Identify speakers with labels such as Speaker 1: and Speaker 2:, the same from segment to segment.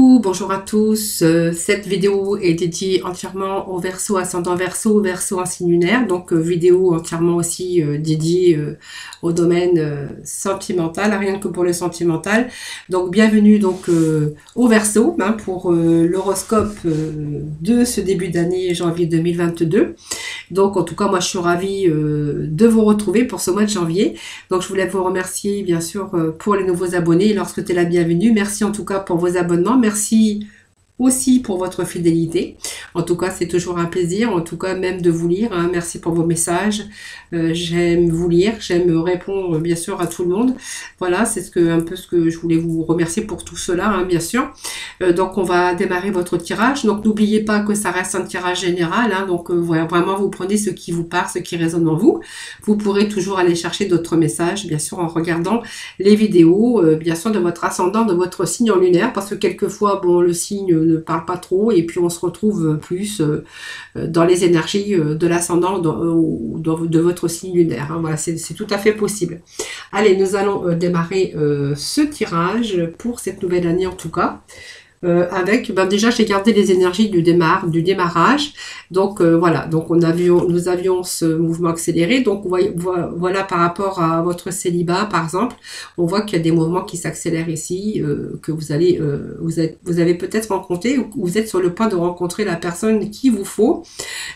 Speaker 1: Bonjour à tous. Cette vidéo est dédiée entièrement au Verseau, ascendant Verseau, Verseau en signe lunaire. Donc vidéo entièrement aussi dédiée au domaine sentimental, rien que pour le sentimental. Donc bienvenue donc au Verseau pour l'horoscope de ce début d'année janvier 2022. Donc en tout cas moi je suis ravie de vous retrouver pour ce mois de janvier. Donc je voulais vous remercier bien sûr pour les nouveaux abonnés lorsque tu es la bienvenue. Merci en tout cas pour vos abonnements. Merci aussi pour votre fidélité. En tout cas, c'est toujours un plaisir, en tout cas même de vous lire. Merci pour vos messages. J'aime vous lire, j'aime répondre bien sûr à tout le monde. Voilà, c'est un peu ce que je voulais vous remercier pour tout cela, bien sûr. Donc on va démarrer votre tirage. Donc n'oubliez pas que ça reste un tirage général. Donc voilà, vraiment vous prenez ce qui vous parle, ce qui résonne en vous. Vous pourrez toujours aller chercher d'autres messages, bien sûr en regardant les vidéos, bien sûr de votre ascendant, de votre signe en lunaire, parce que quelquefois, bon, le signe ne parle pas trop et puis on se retrouve plus dans les énergies de l'ascendant de votre signe lunaire. Voilà, c'est tout à fait possible. Allez, nous allons démarrer ce tirage pour cette nouvelle année en tout cas. Avec, déjà j'ai gardé les énergies du démarrage, donc voilà, donc nous avions ce mouvement accéléré, donc voilà par rapport à votre célibat par exemple, on voit qu'il y a des mouvements qui s'accélèrent ici, que vous avez peut-être rencontré, ou vous êtes sur le point de rencontrer la personne qu'il vous faut,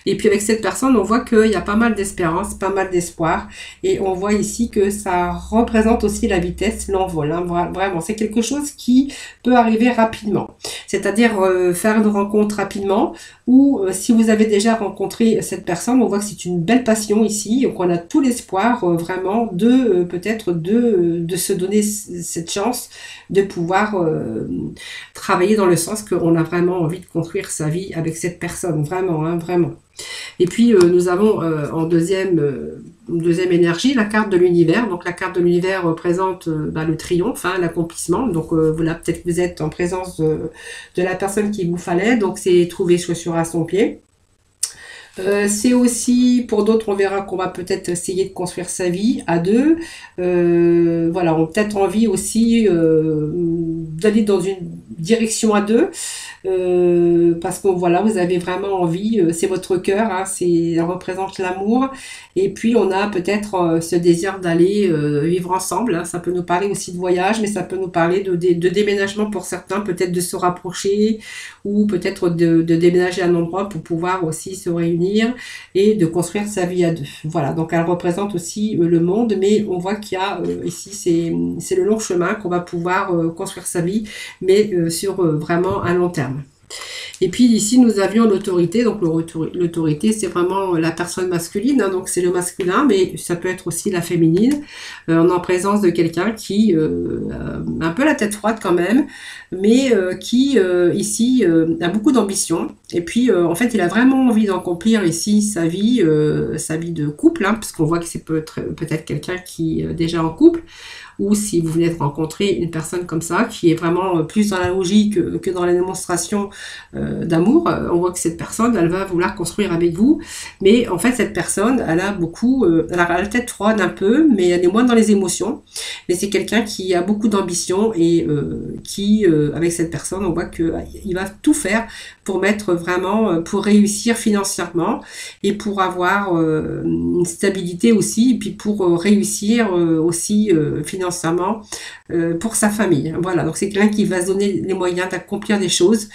Speaker 1: et puis avec cette personne on voit qu'il y a pas mal d'espérance, pas mal d'espoir, et on voit ici que ça représente aussi la vitesse, l'envol, vraiment c'est quelque chose qui peut arriver rapidement. C'est-à-dire faire une rencontre rapidement, ou si vous avez déjà rencontré cette personne, on voit que c'est une belle passion ici, donc on a tout l'espoir vraiment de peut-être de se donner cette chance de pouvoir travailler dans le sens qu'on a vraiment envie de construire sa vie avec cette personne, vraiment, vraiment. Et puis nous avons en deuxième énergie la carte de l'univers. Donc la carte de l'univers représente le triomphe, l'accomplissement. Donc là peut-être que vous êtes en présence de la personne qu'il vous fallait. Donc c'est trouver chaussure à son pied. C'est aussi, pour d'autres, on verra qu'on va peut-être essayer de construire sa vie à deux. Voilà, on a peut-être envie aussi d'aller dans une direction à deux. Parce que voilà, vous avez vraiment envie, c'est votre cœur, ça représente l'amour. Et puis on a peut-être ce désir d'aller vivre ensemble. Ça peut nous parler aussi de voyage, mais ça peut nous parler de déménagement pour certains, peut-être de se rapprocher, ou peut-être de déménager à un endroit pour pouvoir aussi se réunir et de construire sa vie à deux. Voilà, donc elle représente aussi le monde, mais on voit qu'il y a ici, c'est le long chemin qu'on va pouvoir construire sa vie, mais sur vraiment un long terme. Et puis ici nous avions l'autorité, donc l'autorité c'est vraiment la personne masculine, donc c'est le masculin, mais ça peut être aussi la féminine. On est en présence de quelqu'un qui a un peu la tête froide quand même, mais qui ici a beaucoup d'ambition, et puis en fait il a vraiment envie d'accomplir ici sa vie de couple, parce qu'on voit que c'est peut-être quelqu'un qui est déjà en couple, ou si vous venez de rencontrer une personne comme ça, qui est vraiment plus dans la logique que dans la démonstration d'amour, on voit que cette personne, elle va vouloir construire avec vous, mais en fait cette personne, elle a la tête froide un peu, mais elle est moins dans les émotions, mais c'est quelqu'un qui a beaucoup d'ambition, et qui, avec cette personne, on voit qu'il va tout faire pour pour réussir financièrement, et pour avoir une stabilité aussi, et puis pour réussir aussi financièrement pour sa famille. Voilà, donc c'est quelqu'un qui va se donner les moyens d'accomplir des choses,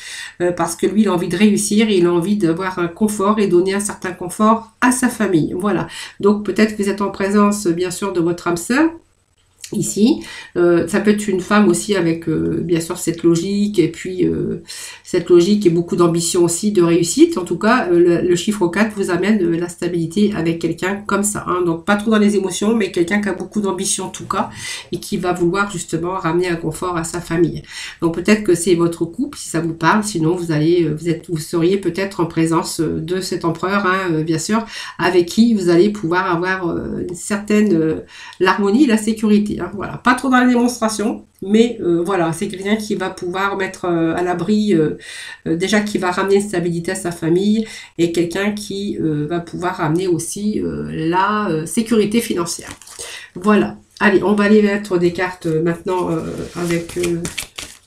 Speaker 1: parce que lui il a envie de réussir, et il a envie d'avoir un confort et donner un certain confort à sa famille. Voilà, donc peut-être que vous êtes en présence bien sûr de votre âme sœur ici, ça peut être une femme aussi avec bien sûr cette logique, et puis cette logique et beaucoup d'ambition aussi, de réussite. En tout cas le chiffre 4 vous amène la stabilité avec quelqu'un comme ça, donc pas trop dans les émotions, mais quelqu'un qui a beaucoup d'ambition en tout cas, et qui va vouloir justement ramener un confort à sa famille. Donc peut-être que c'est votre couple si ça vous parle, sinon vous seriez peut-être en présence de cet empereur, bien sûr, avec qui vous allez pouvoir avoir une certaine l'harmonie, la sécurité. Voilà, pas trop dans la démonstration, mais voilà, c'est quelqu'un qui va pouvoir mettre à l'abri, déjà qui va ramener une stabilité à sa famille, et quelqu'un qui va pouvoir ramener aussi la sécurité financière. Voilà, allez, on va aller mettre des cartes maintenant avec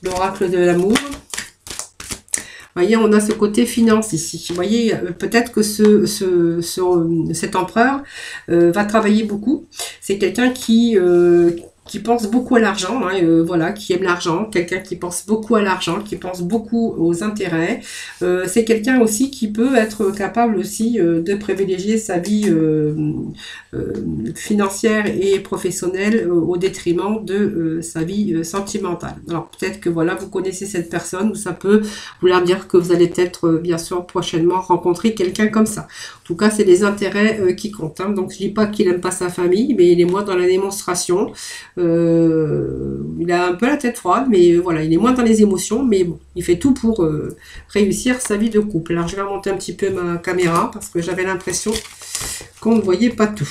Speaker 1: l'oracle de l'amour. voyez, on a ce côté finance ici. Vous voyez, peut-être que cet empereur va travailler beaucoup. C'est quelqu'un qui pense beaucoup à l'argent, hein, voilà, qui aime l'argent, quelqu'un qui pense beaucoup à l'argent, qui pense beaucoup aux intérêts. C'est quelqu'un aussi qui peut être capable aussi de privilégier sa vie financière et professionnelle au détriment de sa vie sentimentale. Alors peut-être que voilà, vous connaissez cette personne, ou ça peut vouloir dire que vous allez peut-être bien sûr prochainement rencontrer quelqu'un comme ça. En tout cas, c'est les intérêts qui comptent. Hein. Donc je dis pas qu'il aime pas sa famille, mais il est moins dans la démonstration. Il a un peu la tête froide, mais voilà, il est moins dans les émotions, mais bon, il fait tout pour réussir sa vie de couple. Alors je vais remonter un petit peu ma caméra parce que j'avais l'impression qu'on ne voyait pas tout.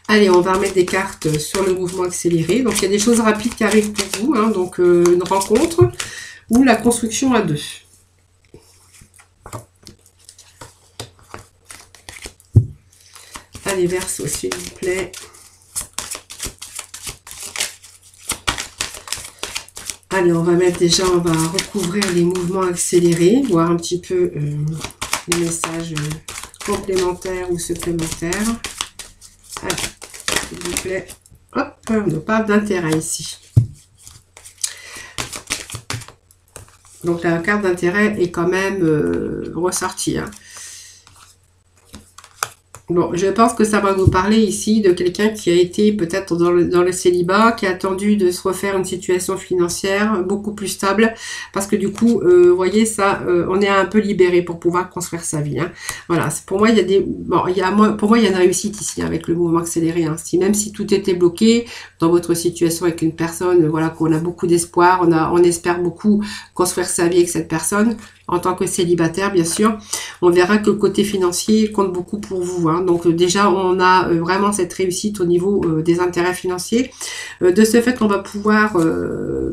Speaker 1: Allez, on va remettre des cartes sur le mouvement accéléré. Donc il y a des choses rapides qui arrivent pour vous, hein, donc une rencontre ou la construction à deux. Allez, Verseau, s'il vous plaît. Allez, on va mettre déjà, on va recouvrir les mouvements accélérés, voir un petit peu les messages complémentaires ou supplémentaires. Allez, s'il vous plaît. Hop, on parle d'intérêt ici. Donc la carte d'intérêt est quand même ressortie. Hein. Bon, je pense que ça va nous parler ici de quelqu'un qui a été peut-être dans le célibat, qui a attendu de se refaire une situation financière beaucoup plus stable, parce que du coup, vous voyez, ça, on est un peu libéré pour pouvoir construire sa vie. Hein. Voilà, pour moi, il y a des, bon, pour moi, il y a une réussite ici avec le mouvement accéléré. Hein. Même si tout était bloqué dans votre situation avec une personne, voilà, qu'on a beaucoup d'espoir, on espère beaucoup construire sa vie avec cette personne. En tant que célibataire, bien sûr, on verra que le côté financier compte beaucoup pour vous. Hein. Donc déjà, on a vraiment cette réussite au niveau des intérêts financiers. De ce fait, on va pouvoir,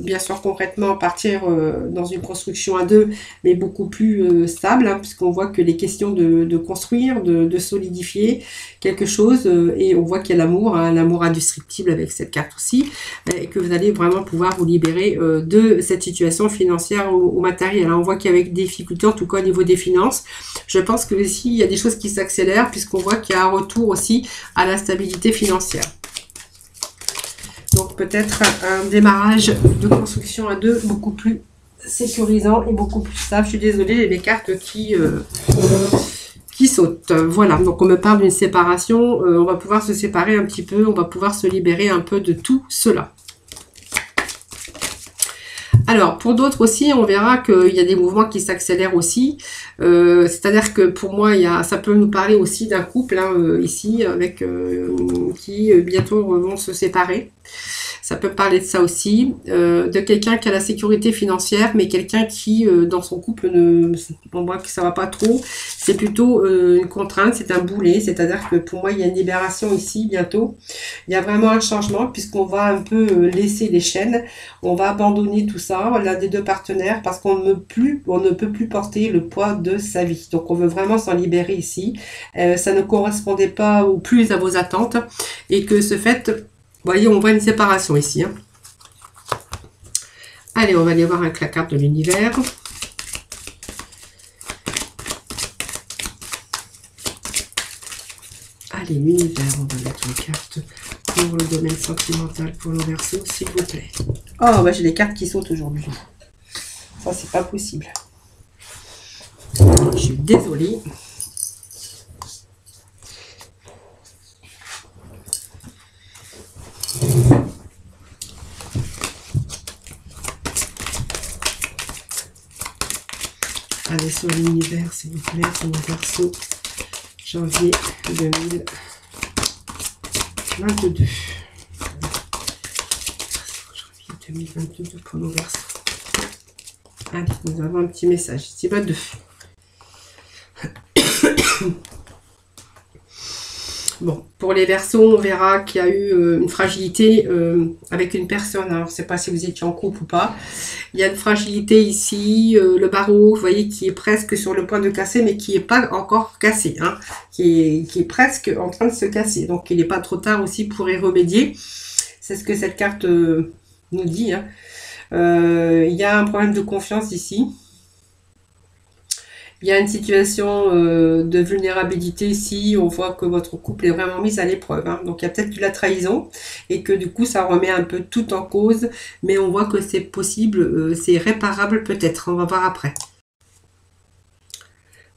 Speaker 1: bien sûr, concrètement partir dans une construction à deux, mais beaucoup plus stable, hein, puisqu'on voit que les questions de construire, de solidifier quelque chose, et on voit qu'il y a l'amour, hein, l'amour indestructible avec cette carte aussi, et que vous allez vraiment pouvoir vous libérer de cette situation financière ou matérielle. Hein. On voit qu'avec des difficultés, en tout cas au niveau des finances. Je pense que ici, il y a des choses qui s'accélèrent puisqu'on voit qu'il y a un retour aussi à la stabilité financière. Donc peut-être un démarrage de construction à deux beaucoup plus sécurisant et beaucoup plus stable. Je suis désolée, j'ai des cartes qui sautent. Voilà, donc on me parle d'une séparation. On va pouvoir se séparer un petit peu, on va pouvoir se libérer un peu de tout cela. Alors, pour d'autres aussi, on verra qu'il y a des mouvements qui s'accélèrent aussi. C'est-à-dire que pour moi, ça peut nous parler aussi d'un couple, hein, ici, avec qui bientôt vont se séparer. Ça peut parler de ça aussi, de quelqu'un qui a la sécurité financière, mais quelqu'un qui, dans son couple, on voit que ça va pas trop. C'est plutôt une contrainte, c'est un boulet. C'est-à-dire que pour moi, il y a une libération ici, bientôt. Il y a vraiment un changement, puisqu'on va un peu laisser les chaînes. On va abandonner tout ça, l'un des deux partenaires, parce qu'on ne peut plus porter le poids de sa vie. Donc, on veut vraiment s'en libérer ici. Ça ne correspondait pas ou plus à vos attentes. Et que ce fait... Vous voyez, on voit une séparation ici. Hein. Allez, on va aller voir avec la carte de l'univers. Allez, l'univers, on va mettre une carte pour le domaine sentimental pour le Verseau, s'il vous plaît. Oh, bah, j'ai des cartes qui sautent aujourd'hui. Ça, c'est pas possible. Je suis désolée. Allez, sur l'univers, s'il vous plaît, pour le Verseau, janvier 2022. Janvier 2022 pour nos Verseaux. Allez, nous avons un petit message ici, pas deux. Bon, pour les Verseaux, on verra qu'il y a eu une fragilité avec une personne. Alors, je ne sais pas si vous étiez en couple ou pas. Il y a une fragilité ici, le barreau, vous voyez, qui est presque sur le point de casser, mais qui n'est pas encore cassé. Hein, qui est presque en train de se casser. Donc, il n'est pas trop tard aussi pour y remédier. C'est ce que cette carte nous dit. Hein. Il y a un problème de confiance ici. Il y a une situation de vulnérabilité ici. On voit que votre couple est vraiment mis à l'épreuve, hein. Donc il y a peut-être de la trahison et que du coup ça remet un peu tout en cause. Mais on voit que c'est possible, c'est réparable peut-être. On va voir après.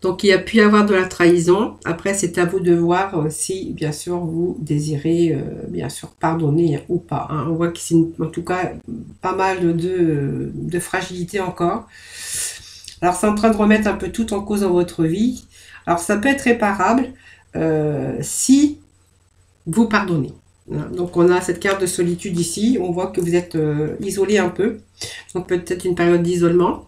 Speaker 1: Donc il y a pu y avoir de la trahison. Après c'est à vous de voir si bien sûr vous désirez bien sûr pardonner ou pas, hein. On voit que c'est en tout cas pas mal de fragilité encore. Alors c'est en train de remettre un peu tout en cause dans votre vie. Alors ça peut être réparable si vous pardonnez. Donc on a cette carte de solitude ici. On voit que vous êtes isolé un peu. Donc peut-être une période d'isolement.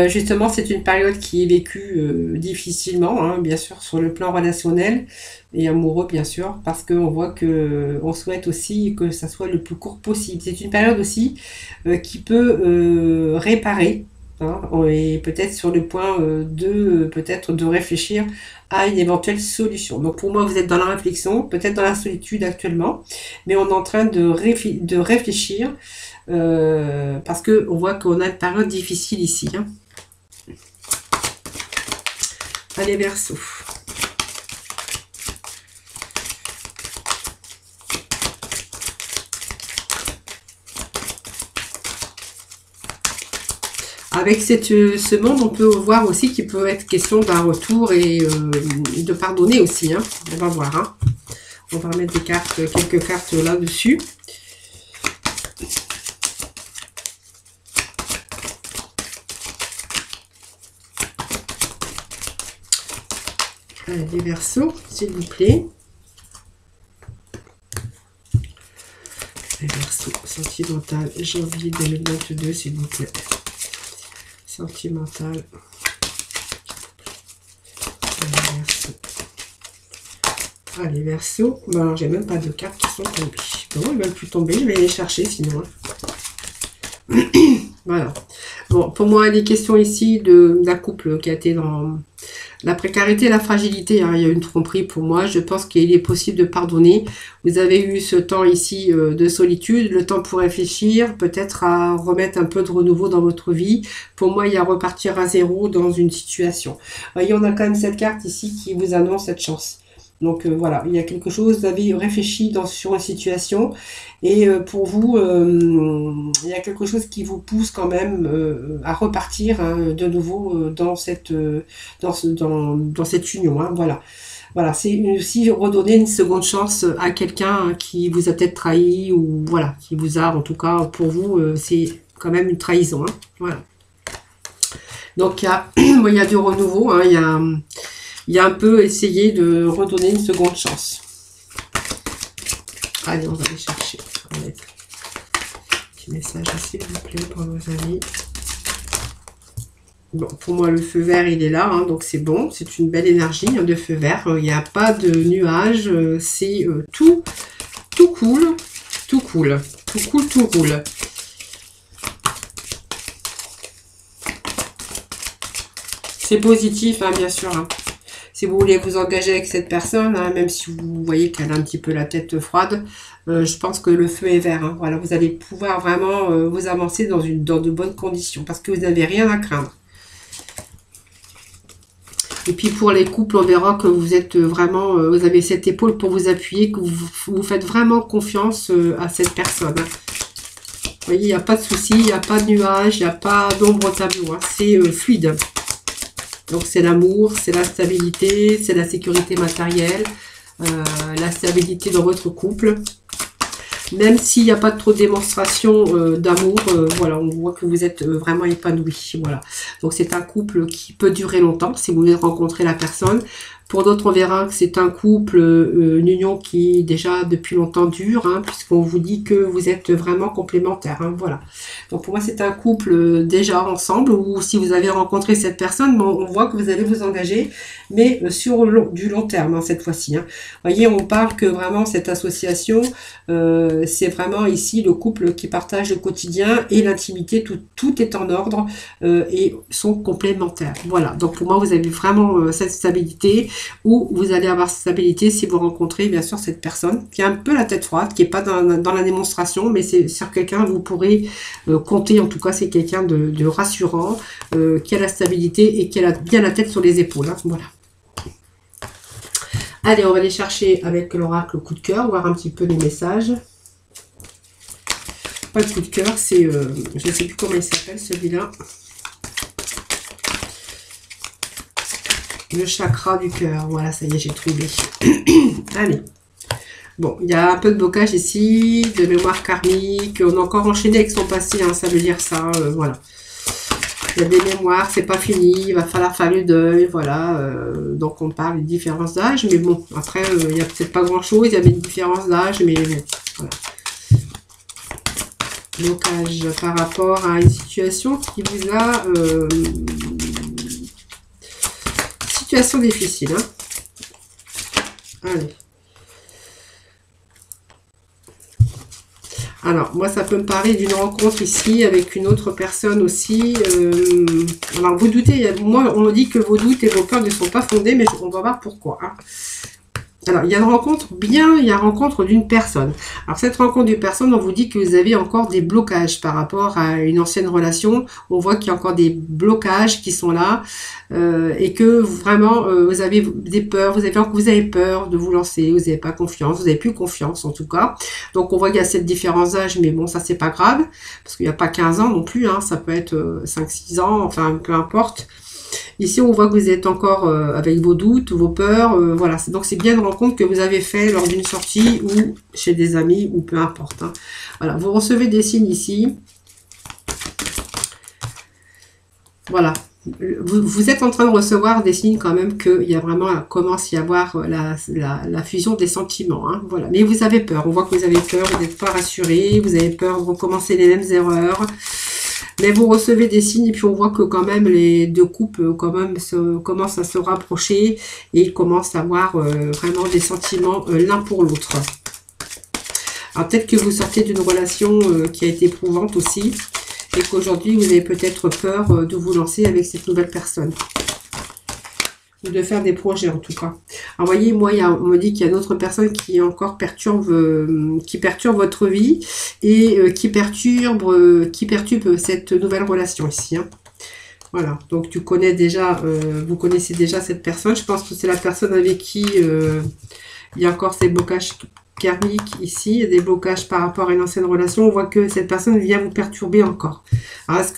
Speaker 1: Justement, c'est une période qui est vécue difficilement, hein, bien sûr, sur le plan relationnel et amoureux, bien sûr, parce qu'on voit que on souhaite aussi que ça soit le plus court possible. C'est une période aussi qui peut réparer, hein, et peut-être sur le point peut-être de réfléchir à une éventuelle solution. Donc pour moi, vous êtes dans la réflexion, peut-être dans la solitude actuellement, mais on est en train de réfléchir. Parce que on voit qu'on a une période difficile ici, hein. Allez, Verseau. Avec ce monde, on peut voir aussi qu'il peut être question d'un retour et de pardonner aussi, hein. On va voir, hein. On va remettre des cartes, quelques cartes là-dessus. Allez, les Verseaux, s'il vous plaît. Les Verseaux, sentimental, janvier 2022, s'il vous plaît. Sentimental. Les Verseaux. Bon, alors, j'ai même pas de cartes qui sont tombées. Bon, ils ne veulent plus tomber, je vais les chercher sinon. Voilà. Bon, pour moi, il est question ici d'un couple qui a été dans la précarité et la fragilité, hein. Il y a une tromperie pour moi. Je pense qu'il est possible de pardonner. Vous avez eu ce temps ici de solitude, le temps pour réfléchir, peut-être à remettre un peu de renouveau dans votre vie. Pour moi, il y a repartir à zéro dans une situation. Vous voyez, on a quand même cette carte ici qui vous annonce cette chance. Donc voilà, il y a quelque chose, vous avez réfléchi sur une situation et pour vous, il y a quelque chose qui vous pousse quand même à repartir, hein, de nouveau dans cette union, hein, voilà. Voilà, c'est aussi redonner une seconde chance à quelqu'un qui vous a peut-être trahi ou voilà, qui vous a, en tout cas pour vous, c'est quand même une trahison, hein, voilà. Donc il y a du renouveau, hein, il y a un peu essayé de redonner une seconde chance. Allez, on va aller chercher. On va mettre un petit message, s'il vous plaît, pour nos amis. Bon, pour moi, le feu vert, il est là, hein, donc c'est bon. C'est une belle énergie, hein, de feu vert. Il n'y a pas de nuages. C'est tout cool. Tout cool. Tout cool, tout roule. C'est positif, hein, bien sûr, hein. Si vous voulez vous engager avec cette personne, hein, même si vous voyez qu'elle a un petit peu la tête froide, je pense que le feu est vert, hein. Voilà, vous allez pouvoir vraiment vous avancer dans de bonnes conditions parce que vous n'avez rien à craindre. Et puis pour les couples, on verra que vous êtes vraiment, vous avez cette épaule pour vous appuyer, que vous faites vraiment confiance à cette personne, hein. Vous voyez, il n'y a pas de souci, il n'y a pas de nuage, il n'y a pas d'ombre au tableau, hein. C'est fluide. Donc c'est l'amour, c'est la stabilité, c'est la sécurité matérielle, la stabilité dans votre couple. Même s'il n'y a pas trop de démonstration d'amour, voilà, on voit que vous êtes vraiment épanoui. Voilà. Donc c'est un couple qui peut durer longtemps si vous voulez rencontrer la personne. Pour d'autres, on verra que c'est un couple, une union qui déjà depuis longtemps dure, hein, puisqu'on vous dit que vous êtes vraiment complémentaires, hein, voilà. Donc pour moi, c'est un couple déjà ensemble, ou si vous avez rencontré cette personne, bon, on voit que vous allez vous engager, mais sur du long terme, hein, cette fois-ci. Hein. Vous voyez, on parle que vraiment cette association, c'est vraiment ici le couple qui partage le quotidien et l'intimité, tout est en ordre et sont complémentaires. Voilà, donc pour moi, vous avez vraiment cette stabilité, ou vous allez avoir cette stabilité si vous rencontrez bien sûr cette personne qui a un peu la tête froide, qui n'est pas dans la démonstration, mais c'est sur quelqu'un vous pourrez compter. En tout cas, c'est quelqu'un de rassurant, qui a la stabilité et qui a bien la tête sur les épaules. Hein. Voilà. Allez, on va aller chercher avec l'oracle coup de cœur, voir un petit peu les messages. Pas le coup de cœur, c'est... je ne sais plus comment il s'appelle celui-là. Le chakra du cœur. Voilà, ça y est, j'ai trouvé. Allez. Bon, il y a un peu de blocage ici, de mémoire karmique. On a encore enchaîné avec son passé, hein, ça veut dire ça. Voilà. Il y a des mémoires, c'est pas fini, il va falloir faire le deuil, voilà. Donc on parle des différences d'âge, mais bon, après, il n'y a peut-être pas grand-chose, il y avait une différence d'âge, mais bon, voilà. Blocage par rapport à une situation qui vous a... situation difficile, hein. Allez. Alors, moi, ça peut me parler d'une rencontre ici avec une autre personne aussi. Alors, vous doutez, moi, on me dit que vos doutes et vos peurs ne sont pas fondés, mais on va voir pourquoi. Hein. Alors, il y a une rencontre, il y a une rencontre d'une personne. Alors, cette rencontre d'une personne, on vous dit que vous avez encore des blocages par rapport à une ancienne relation. On voit qu'il y a encore des blocages qui sont là et que vraiment, vous avez des peurs, vous avez peur de vous lancer, vous n'avez pas confiance, vous n'avez plus confiance en tout cas. Donc, on voit qu'il y a cette différence d'âge, mais bon, ça, c'est pas grave parce qu'il n'y a pas 15 ans non plus, hein, ça peut être 5-6 ans, enfin, peu importe. Ici, on voit que vous êtes encore avec vos doutes, vos peurs. Voilà. Donc, c'est bien une rencontre que vous avez fait lors d'une sortie ou chez des amis ou peu importe. Hein. Voilà. Vous recevez des signes ici. Voilà. Vous êtes en train de recevoir des signes quand même qu'il y a vraiment, commence à y avoir la fusion des sentiments. Hein. Voilà. Mais vous avez peur. On voit que vous avez peur, vous n'êtes pas rassuré, vous avez peur de recommencer les mêmes erreurs. Mais vous recevez des signes et puis on voit que quand même les deux couples quand même commencent à se rapprocher et ils commencent à avoir vraiment des sentiments l'un pour l'autre. Alors peut-être que vous sortez d'une relation qui a été éprouvante aussi et qu'aujourd'hui vous avez peut-être peur de vous lancer avec cette nouvelle personne. Ou de faire des projets en tout cas. Alors voyez, moi on me dit qu'il y a une autre personne qui encore perturbe votre vie et qui perturbe cette nouvelle relation ici. Hein. Voilà, donc tu connais déjà, vous connaissez déjà cette personne. Je pense que c'est la personne avec qui il y a encore ces blocages karmiques ici, il y a des blocages par rapport à une ancienne relation. On voit que cette personne vient vous perturber encore. Alors, est-ce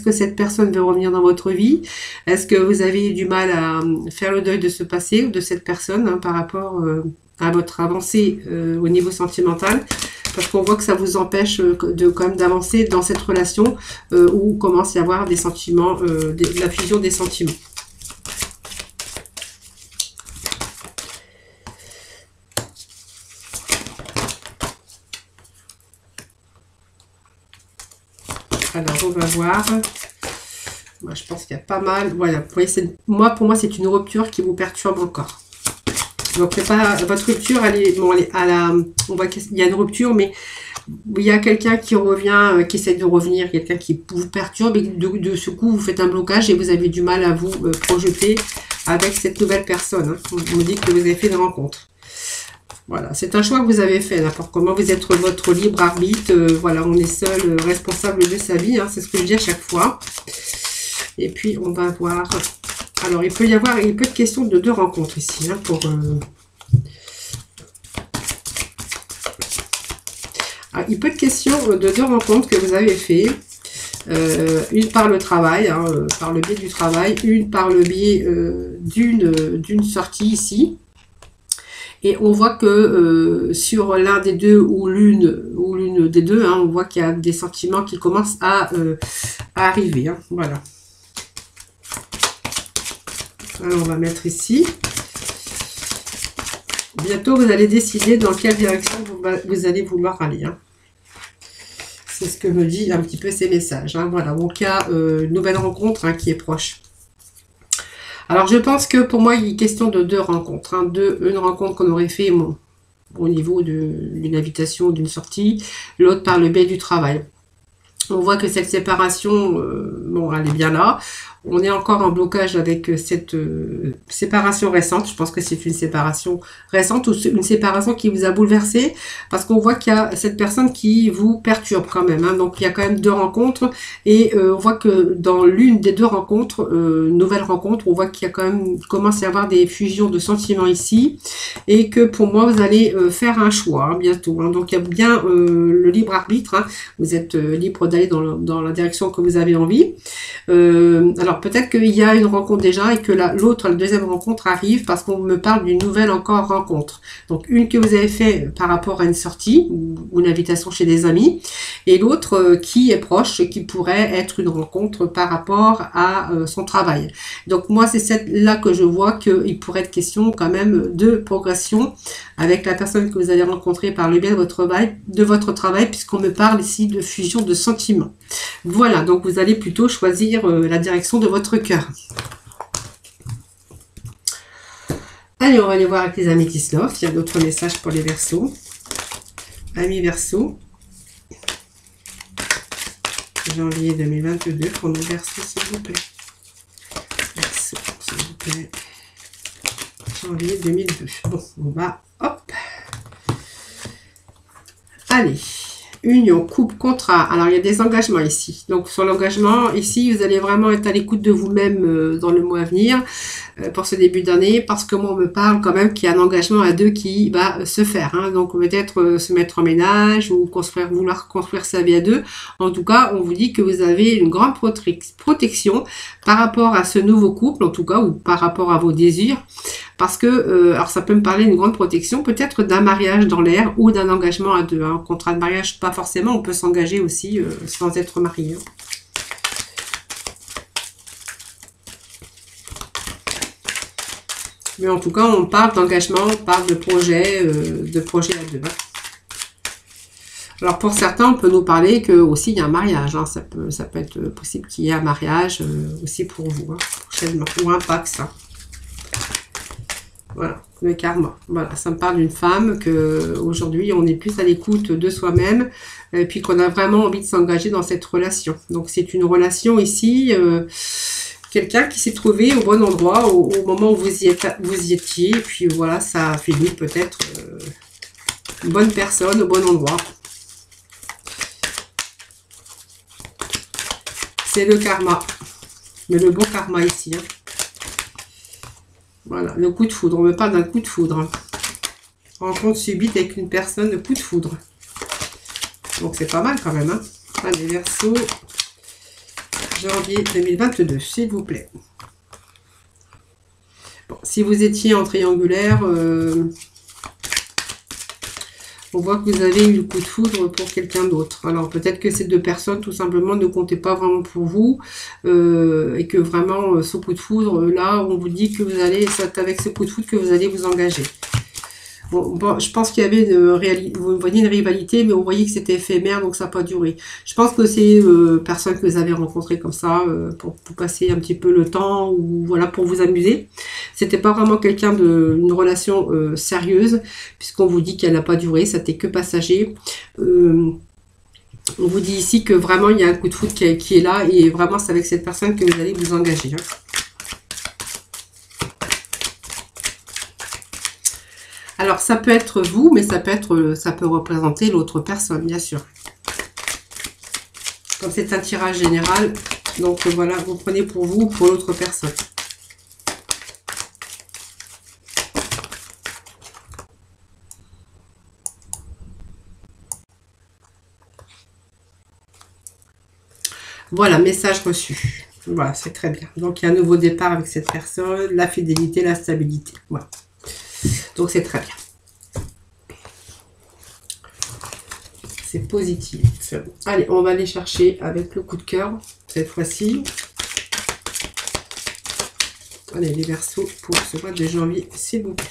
Speaker 1: que cette personne veut revenir dans votre vie? Est-ce que vous avez du mal à faire le deuil de ce passé ou de cette personne hein, par rapport à votre avancée au niveau sentimental? Parce qu'on voit que ça vous empêche quand même d'avancer dans cette relation où commence à y avoir des sentiments, la fusion des sentiments. Alors, on va voir. Moi, je pense qu'il y a pas mal. Voilà, vous voyez, pour moi, c'est une rupture qui vous perturbe encore. Donc, pas, votre rupture, elle est à la... On voit qu'il y a une rupture, mais il y a quelqu'un qui revient, qui essaie de revenir, quelqu'un qui vous perturbe, et de ce coup, vous faites un blocage et vous avez du mal à vous projeter avec cette nouvelle personne. Hein. On me dit que vous avez fait une rencontre. Voilà, c'est un choix que vous avez fait, n'importe comment, vous êtes votre libre arbitre, voilà, on est seul responsable de sa vie, hein, c'est ce que je dis à chaque fois. Et puis, on va voir, alors il peut être question de 2 rencontres ici, hein, pour... Alors, il peut être question de 2 rencontres que vous avez fait, une par le travail, hein, par le biais du travail, une par le biais d'une sortie ici. Et on voit que sur l'un des deux ou l'une des deux, hein, on voit qu'il y a des sentiments qui commencent à arriver. Hein, voilà. Alors, on va mettre ici. Bientôt, vous allez décider dans quelle direction vous allez vouloir aller. Hein. C'est ce que me dit un petit peu ces messages. Hein. Voilà, donc il y a une nouvelle rencontre qui est proche. Alors je pense que pour moi, il est question de deux rencontres. Hein. Une rencontre qu'on aurait fait au niveau d'une invitation, d'une sortie, l'autre par le biais du travail. On voit que cette séparation, bon, elle est bien là. On est encore en blocage avec cette séparation récente. Je pense que c'est une séparation récente ou une séparation qui vous a bouleversé parce qu'on voit qu'il y a cette personne qui vous perturbe quand même. Hein. Donc il y a quand même deux rencontres et on voit que dans l'une des deux rencontres, nouvelle rencontre, on voit qu'il y a quand même commence à y avoir des fusions de sentiments ici et que pour moi vous allez faire un choix bientôt. Hein. Donc il y a bien le libre arbitre. Hein. Vous êtes libre d'aller dans la direction que vous avez envie. Alors peut-être qu'il y a une rencontre déjà et que la deuxième rencontre arrive parce qu'on me parle d'une nouvelle encore rencontre. Donc une que vous avez fait par rapport à une sortie ou une invitation chez des amis et l'autre qui est proche, qui pourrait être une rencontre par rapport à son travail. Donc moi c'est celle-là que je vois qu'il pourrait être question quand même de progression avec la personne que vous allez rencontrer par le biais de votre travail puisqu'on me parle ici de fusion de sentiments. Voilà, donc vous allez plutôt choisir la direction de votre cœur. Allez, on va aller voir avec les améthystes love. Il y a d'autres messages pour les Verseaux. Amis Verseaux. Janvier 2022 pour nos Verseaux, s'il vous plaît. Verseaux, s'il vous plaît. Janvier 2002. Bon, on va, hop. Allez. Union, couple, contrat. Alors, il y a des engagements ici. Donc, sur l'engagement, ici, vous allez vraiment être à l'écoute de vous-même dans le mois à venir pour ce début d'année parce que moi, on me parle quand même qu'il y a un engagement à deux qui va se faire. Hein. Donc, peut-être se mettre en ménage ou vouloir construire sa vie à deux. En tout cas, on vous dit que vous avez une grande protection par rapport à ce nouveau couple, en tout cas, ou par rapport à vos désirs. Parce que, alors ça peut me parler d'une grande protection, peut-être d'un mariage dans l'air ou d'un engagement à deux. Un contrat de mariage, pas forcément, on peut s'engager aussi sans être marié. Mais en tout cas, on parle d'engagement, on parle de projet à deux. Hein. Alors pour certains, on peut nous parler que aussi il y a un mariage. Hein. Ça peut être possible qu'il y ait un mariage aussi pour vous, hein, prochainement, ou un Pax. Hein. Voilà, le karma. Voilà, ça me parle d'une femme que aujourd'hui on est plus à l'écoute de soi-même et puis qu'on a vraiment envie de s'engager dans cette relation. Donc c'est une relation ici, quelqu'un qui s'est trouvé au bon endroit au moment où vous y étiez. Et puis voilà, ça a fini peut-être une bonne personne au bon endroit. C'est le karma, mais le bon karma ici. Hein. Voilà, le coup de foudre. On me parle d'un coup de foudre. Hein. Rencontre subite avec une personne, de coup de foudre. Donc c'est pas mal quand même. Hein. Allez, Verseau, janvier 2022, s'il vous plaît. Bon, si vous étiez en triangulaire, on voit que vous avez eu le coup de foudre pour quelqu'un d'autre. Alors peut-être que ces deux personnes tout simplement ne comptaient pas vraiment pour vous et que vraiment ce coup de foudre, là on vous dit que vous allez, c'est avec ce coup de foudre que vous allez vous engager. Bon, je pense qu'il y avait vous voyez une rivalité, mais on voyait que c'était éphémère, donc ça n'a pas duré. Je pense que c'est personne que vous avez rencontré comme ça pour passer un petit peu le temps ou voilà pour vous amuser. C'était pas vraiment quelqu'un une relation sérieuse, puisqu'on vous dit qu'elle n'a pas duré, ça n'était que passager. On vous dit ici que vraiment il y a un coup de foudre qui est là et vraiment c'est avec cette personne que vous allez vous engager. Hein. Alors, ça peut être vous, mais ça peut représenter l'autre personne, bien sûr. Comme c'est un tirage général, donc voilà, vous prenez pour vous ou pour l'autre personne. Voilà, message reçu. Voilà, c'est très bien. Donc, il y a un nouveau départ avec cette personne, la fidélité, la stabilité. Voilà. Donc, c'est très bien. C'est positif. Allez, on va aller chercher avec le coup de cœur, cette fois-ci. Allez, les Verseaux pour ce mois de janvier, s'il vous plaît.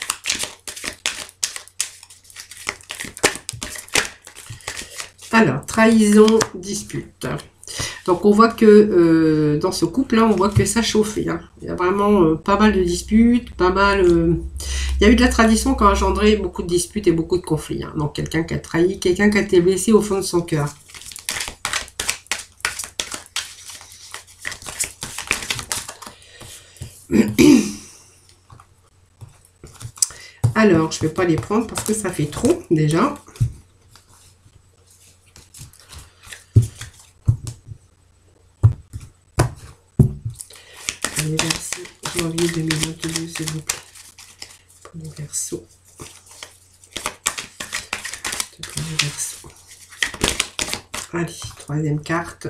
Speaker 1: Alors, trahison, dispute. Donc, on voit que dans ce couple-là, on voit que ça chauffait. Hein. Il y a vraiment pas mal de disputes, pas mal... il y a eu de la tradition qui a engendré beaucoup de disputes et beaucoup de conflits. Hein. Donc, quelqu'un qui a trahi, quelqu'un qui a été blessé au fond de son cœur. Alors, je ne vais pas les prendre parce que ça fait trop, déjà. Les Verseaux, janvier 2022, s'il vous plaît. Pour les Verseaux. Allez, troisième carte.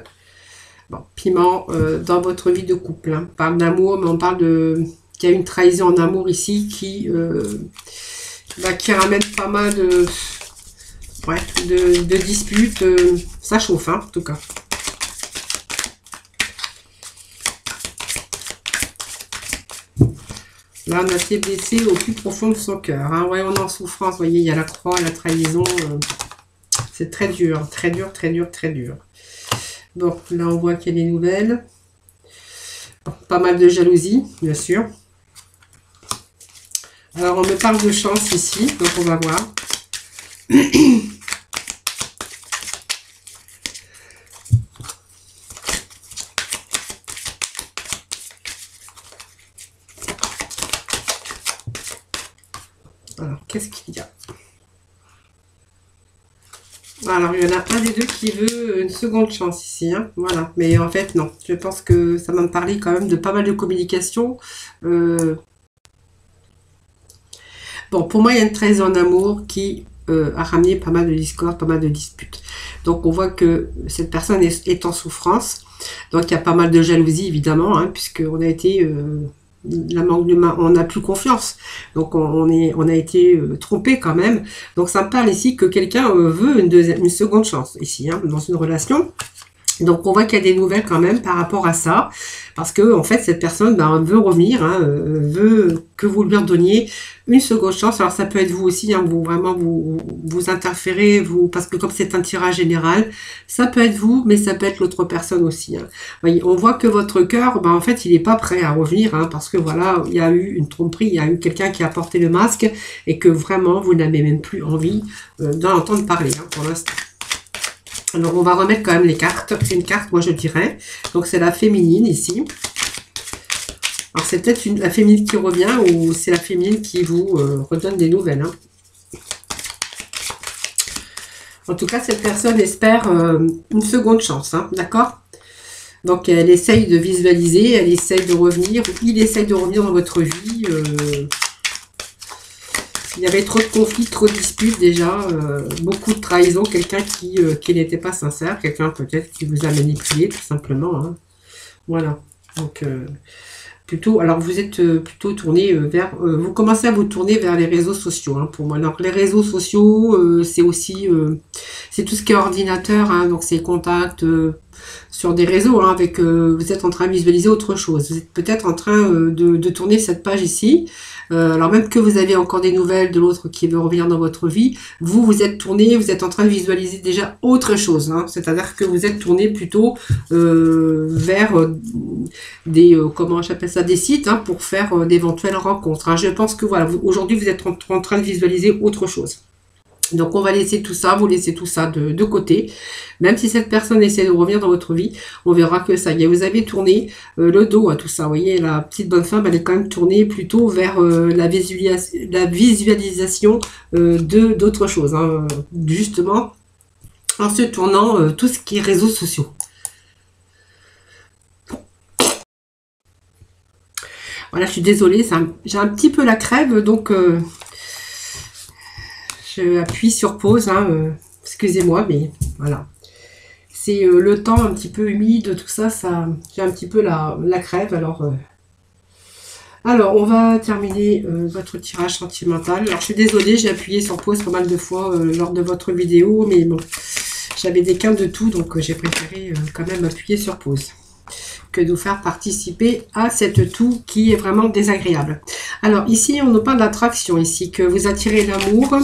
Speaker 1: Bon, piment dans votre vie de couple. Hein. On parle d'amour, mais on parle de... qu'il y a une trahison en amour ici qui ramène pas mal de... Ouais, de disputes. Ça chauffe, hein, en tout cas. Là, on a été blessé au plus profond de son cœur. Hein. Ouais, on est en souffrance. Vous voyez, il y a la croix, la trahison. C'est très dur, très dur, très dur, très dur. Bon, là, on voit qu'il y a des nouvelles. Bon, pas mal de jalousie, bien sûr. Alors, on me parle de chance ici, donc on va voir. Alors, qu'est-ce qu'il y a? Alors, il y en a un des deux qui veut une seconde chance ici. Hein. Voilà. Mais en fait, non. Je pense que ça va me parler quand même de pas mal de communication. Bon, pour moi, il y a une trahison en amour qui a ramené pas mal de discordes, pas mal de disputes. Donc, on voit que cette personne est en souffrance. Donc, il y a pas mal de jalousie, évidemment, hein, puisqu'on a été... on n'a plus confiance, donc on a été trompé quand même. Donc ça me parle ici que quelqu'un veut une seconde chance ici, hein, dans une relation. Donc on voit qu'il y a des nouvelles quand même par rapport à ça, parce que en fait cette personne veut revenir, hein, veut que vous lui redonniez une seconde chance. Alors ça peut être vous aussi, hein, vous interférez, parce que comme c'est un tirage général, ça peut être vous, mais ça peut être l'autre personne aussi. Hein. Voyez, on voit que votre cœur, en fait, il n'est pas prêt à revenir, hein, parce que voilà, il y a eu une tromperie, il y a eu quelqu'un qui a porté le masque et que vraiment vous n'avez même plus envie d'en entendre parler, hein, pour l'instant. Alors, on va remettre quand même les cartes. C'est une carte, moi, je dirais. Donc, c'est la féminine, ici. Alors, c'est peut-être la féminine qui revient ou c'est la féminine qui vous redonne des nouvelles. Hein. En tout cas, cette personne espère une seconde chance. Hein, d'accord? Donc, elle essaye de visualiser, elle essaye de revenir. Il essaye de revenir dans votre vie. Il y avait trop de conflits, trop de disputes déjà, beaucoup de trahison, quelqu'un qui n'était pas sincère, quelqu'un peut-être qui vous a manipulé tout simplement. Hein. Voilà. Donc plutôt, alors vous êtes plutôt tourné vers, vous commencez à vous tourner vers les réseaux sociaux. Hein, pour moi, donc les réseaux sociaux, c'est aussi, c'est tout ce qui est ordinateur, hein, donc c'est contacts sur des réseaux, hein, avec, vous êtes en train de visualiser autre chose. Vous êtes peut-être en train de tourner cette page ici. Alors même que vous avez encore des nouvelles de l'autre qui veut revenir dans votre vie, vous êtes tourné, vous êtes en train de visualiser déjà autre chose. Hein, c'est-à-dire que vous êtes tourné plutôt vers des, comment j'appelle ça, des sites, hein, pour faire d'éventuelles rencontres. Hein. Je pense que voilà, aujourd'hui vous êtes en train de visualiser autre chose. Donc, on va laisser tout ça, vous laissez tout ça de côté. Même si cette personne essaie de revenir dans votre vie, on verra que ça y est, vous avez tourné le dos à tout ça. Vous voyez, la petite bonne femme, elle est quand même tournée plutôt vers la visualisation d'autres choses. Hein, justement, en se tournant tout ce qui est réseaux sociaux. Voilà, je suis désolée, j'ai un petit peu la crève, donc... je appuie sur pause, hein, excusez-moi, mais voilà. C'est le temps un petit peu humide, tout ça, j'ai un petit peu la crève. Alors, on va terminer votre tirage sentimental. Alors, je suis désolée, j'ai appuyé sur pause pas mal de fois lors de votre vidéo, mais bon, j'avais des quintes de tout, donc j'ai préféré quand même appuyer sur pause que de vous faire participer à cette toux qui est vraiment désagréable. Alors ici, on nous parle d'attraction, ici, que vous attirez l'amour.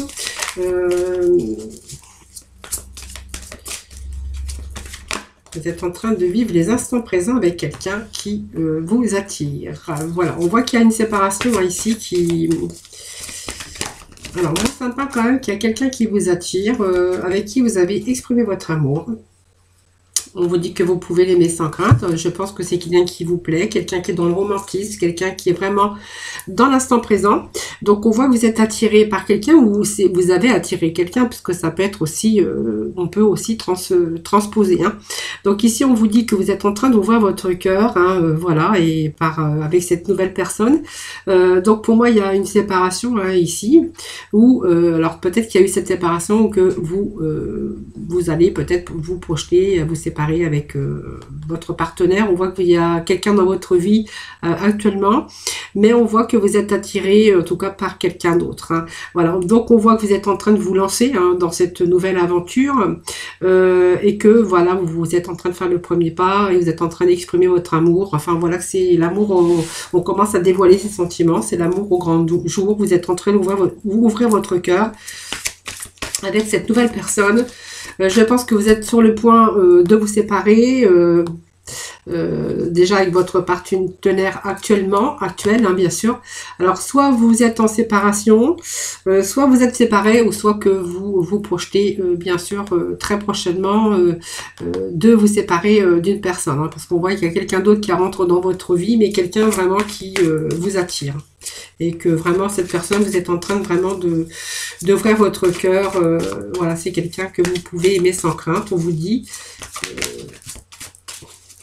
Speaker 1: Vous êtes en train de vivre les instants présents avec quelqu'un qui vous attire. Voilà, on voit qu'il y a une séparation hein, ici qui... Alors, moi, ça me parle quand même qu'il y a quelqu'un qui vous attire, avec qui vous avez exprimé votre amour. On vous dit que vous pouvez l'aimer sans crainte. Je pense que c'est quelqu'un qui vous plaît, quelqu'un qui est dans le romantisme, quelqu'un qui est vraiment dans l'instant présent. Donc, on voit que vous êtes attiré par quelqu'un ou vous avez attiré quelqu'un, puisque ça peut être aussi, on peut aussi transposer. Hein. Donc, ici, on vous dit que vous êtes en train d'ouvrir votre cœur, hein, voilà, et avec cette nouvelle personne. Donc, pour moi, il y a une séparation hein, ici, où, alors peut-être qu'il y a eu cette séparation que vous allez peut-être vous projeter, vous séparer avec votre partenaire. On voit qu'il y a quelqu'un dans votre vie actuellement, mais on voit que vous êtes attiré en tout cas par quelqu'un d'autre. Hein. Voilà, donc on voit que vous êtes en train de vous lancer hein, dans cette nouvelle aventure et que voilà, vous êtes en train de faire le premier pas et vous êtes en train d'exprimer votre amour. Enfin voilà que c'est l'amour, on commence à dévoiler ses sentiments, c'est l'amour au grand jour. Vous êtes en train d'ouvrir votre cœur avec cette nouvelle personne. Je pense que vous êtes sur le point de vous séparer, déjà avec votre partenaire actuel, hein, bien sûr. Alors, soit vous êtes en séparation, soit vous êtes séparés, ou soit que vous vous projetez, bien sûr, très prochainement, de vous séparer d'une personne. Hein, parce qu'on voit qu'il y a quelqu'un d'autre qui rentre dans votre vie, mais quelqu'un vraiment qui vous attire. Et que vraiment cette personne, vous êtes en train de vraiment d'ouvrir votre cœur. Voilà, c'est quelqu'un que vous pouvez aimer sans crainte, on vous dit.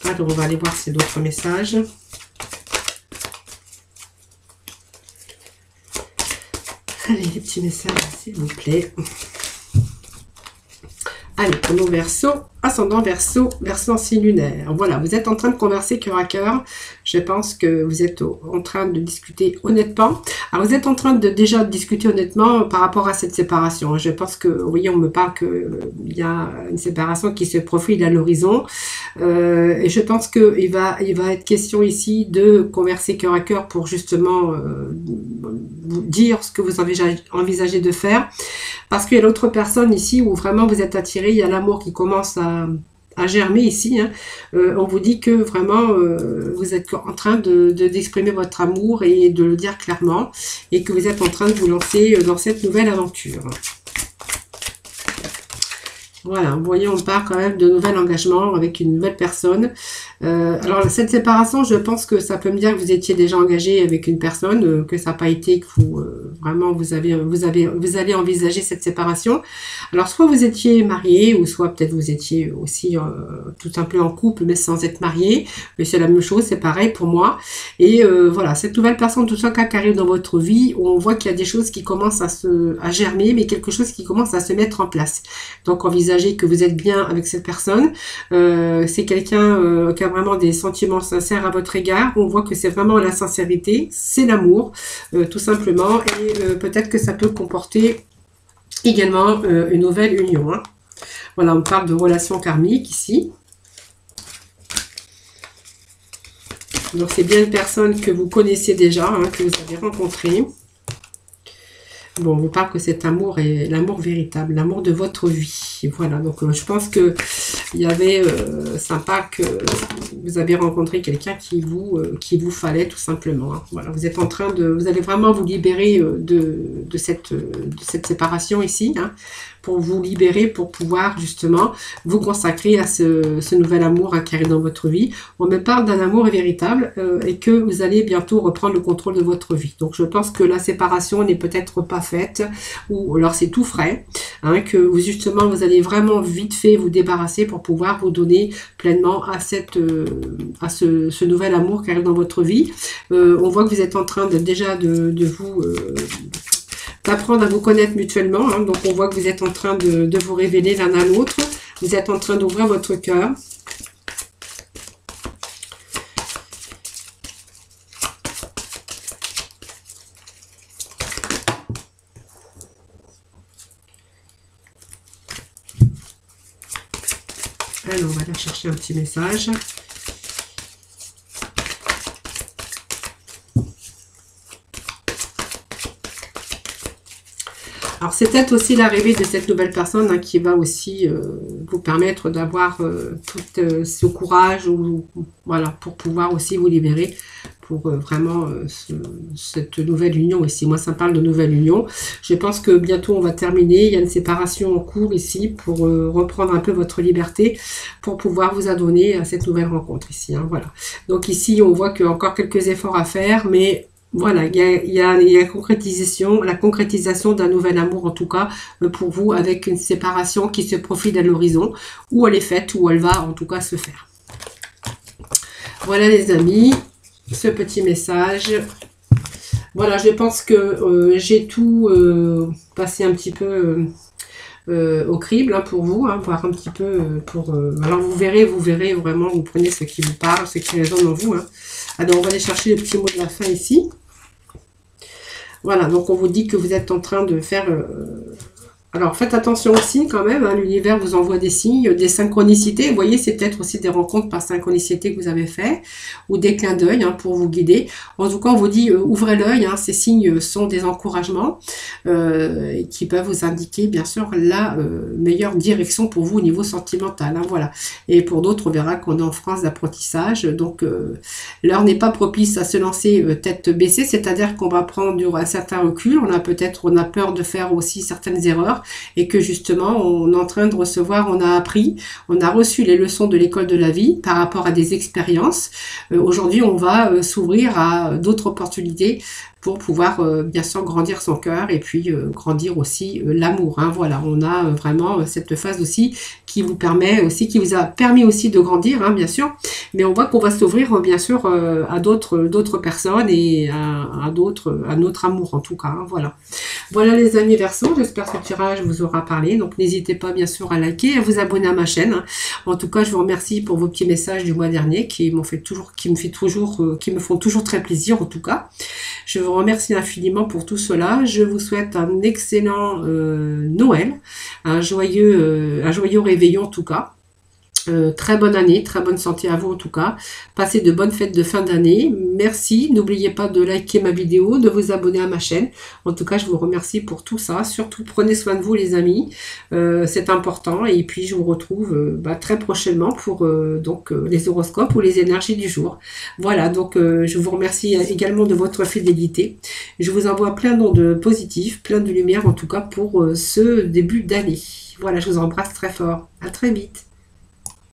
Speaker 1: Alors, on va aller voir ces d'autres messages. Allez, les petits messages, s'il vous plaît. Allez, pour nos Verseaux, ascendant Verseau, Verseau en signe lunaire. Voilà, vous êtes en train de converser cœur à cœur. Je pense que vous êtes en train de discuter honnêtement. Alors, vous êtes en train de déjà discuter honnêtement par rapport à cette séparation. Je pense que, vous voyez, on me parle qu'il y a une séparation qui se profile à l'horizon. Et je pense qu'il va être question ici de converser cœur à cœur pour justement vous dire ce que vous envisagez de faire. Parce qu'il y a l'autre personne ici où vraiment vous êtes attiré, il y a l'amour qui commence à germer ici. Hein. On vous dit que vraiment vous êtes en train d'exprimer votre amour et de le dire clairement et que vous êtes en train de vous lancer dans cette nouvelle aventure. Voilà, vous voyez, on part quand même de nouvel engagement avec une nouvelle personne. Alors, cette séparation, je pense que ça peut me dire que vous étiez déjà engagé avec une personne, que ça n'a pas été, que vous, vraiment, vous allez envisager cette séparation. Alors, soit vous étiez marié, ou soit peut-être vous étiez aussi tout simplement en couple, mais sans être marié. Mais c'est la même chose, c'est pareil pour moi. Et voilà, cette nouvelle personne, tout ça qui arrive dans votre vie, on voit qu'il y a des choses qui commencent à germer, mais quelque chose qui commence à se mettre en place. Donc, envisagez que vous êtes bien avec cette personne. C'est quelqu'un qui a vraiment des sentiments sincères à votre égard. On voit que c'est vraiment la sincérité, c'est l'amour, tout simplement. Et peut-être que ça peut comporter également une nouvelle union. Hein. Voilà, on parle de relations karmiques ici. Donc, c'est bien une personne que vous connaissez déjà, hein, que vous avez rencontrée. Bon, on vous parle que cet amour est l'amour véritable, l'amour de votre vie. Voilà, donc je pense que il y avait sympa que vous avez rencontré quelqu'un qui vous fallait tout simplement. Hein. Voilà, vous êtes en train vous allez vraiment vous libérer de cette séparation ici, hein, pour vous libérer, pour pouvoir justement vous consacrer à ce nouvel amour hein, qui arrive dans votre vie. On me parle d'un amour véritable et que vous allez bientôt reprendre le contrôle de votre vie. Donc je pense que la séparation n'est peut-être pas faite, ou alors c'est tout frais, hein, que justement vous allez vraiment vite fait vous débarrasser pour pouvoir vous donner pleinement à ce nouvel amour qui arrive dans votre vie. On voit que vous êtes en train déjà de vous d'apprendre à vous connaître mutuellement, hein. Donc on voit que vous êtes en train de vous révéler l'un à l'autre, vous êtes en train d'ouvrir votre cœur. Alors, on va aller chercher un petit message. Alors, c'est peut-être aussi l'arrivée de cette nouvelle personne hein, qui va aussi vous permettre d'avoir tout ce courage, voilà, pour pouvoir aussi vous libérer pour vraiment cette nouvelle union ici. Moi, ça me parle de nouvelle union. Je pense que bientôt, on va terminer. Il y a une séparation en cours ici pour reprendre un peu votre liberté, pour pouvoir vous adonner à cette nouvelle rencontre ici. Hein, voilà. Donc ici, on voit qu'il y a encore quelques efforts à faire, mais voilà, il y a la concrétisation d'un nouvel amour, en tout cas, pour vous, avec une séparation qui se profile à l'horizon, où elle est faite, où elle va, en tout cas, se faire. Voilà, les amis, ce petit message. Voilà, je pense que j'ai tout passé un petit peu au crible hein, pour vous, hein, voir un petit peu alors vous verrez vraiment, vous prenez ce qui vous parle, ce qui résonne en vous. Hein. Alors, on va aller chercher le petit mot de la fin ici. Voilà, donc on vous dit que vous êtes en train de faire... alors faites attention aussi quand même, hein, l'univers vous envoie des signes, des synchronicités. Vous voyez, c'est peut-être aussi des rencontres par synchronicité que vous avez fait, ou des clins d'œil hein, pour vous guider. En tout cas, on vous dit ouvrez l'œil, hein, ces signes sont des encouragements qui peuvent vous indiquer bien sûr la meilleure direction pour vous au niveau sentimental. Hein, voilà. Et pour d'autres, on verra qu'on est en phase d'apprentissage, donc l'heure n'est pas propice à se lancer tête baissée, c'est-à-dire qu'on va prendre un certain recul, on a peur de faire aussi certaines erreurs, et que justement on est en train de recevoir, on a appris, on a reçu les leçons de l'école de la vie par rapport à des expériences. Aujourd'hui on va s'ouvrir à d'autres opportunités pour pouvoir bien sûr grandir son cœur et puis grandir aussi l'amour. Hein. Voilà, on a vraiment cette phase aussi qui vous permet aussi, qui vous a permis aussi de grandir, hein, bien sûr. Mais on voit qu'on va s'ouvrir bien sûr à d'autres personnes et à notre amour en tout cas. Hein. Voilà. Voilà les amis Verseaux, j'espère que ce tirage vous aura parlé. Donc n'hésitez pas bien sûr à liker, à vous abonner à ma chaîne. Hein. En tout cas, je vous remercie pour vos petits messages du mois dernier qui me font toujours très plaisir en tout cas. Je vous remercie infiniment pour tout cela. Je vous souhaite un excellent Noël, un joyeux réveillon en tout cas. Très bonne année, très bonne santé à vous en tout cas. Passez de bonnes fêtes de fin d'année. Merci. N'oubliez pas de liker ma vidéo, de vous abonner à ma chaîne. En tout cas, je vous remercie pour tout ça. Surtout, prenez soin de vous les amis. C'est important. Et puis, je vous retrouve très prochainement pour les horoscopes ou les énergies du jour. Voilà, donc je vous remercie également de votre fidélité. Je vous envoie plein d'ondes positives, plein de lumière en tout cas pour ce début d'année. Voilà, je vous embrasse très fort. À très vite.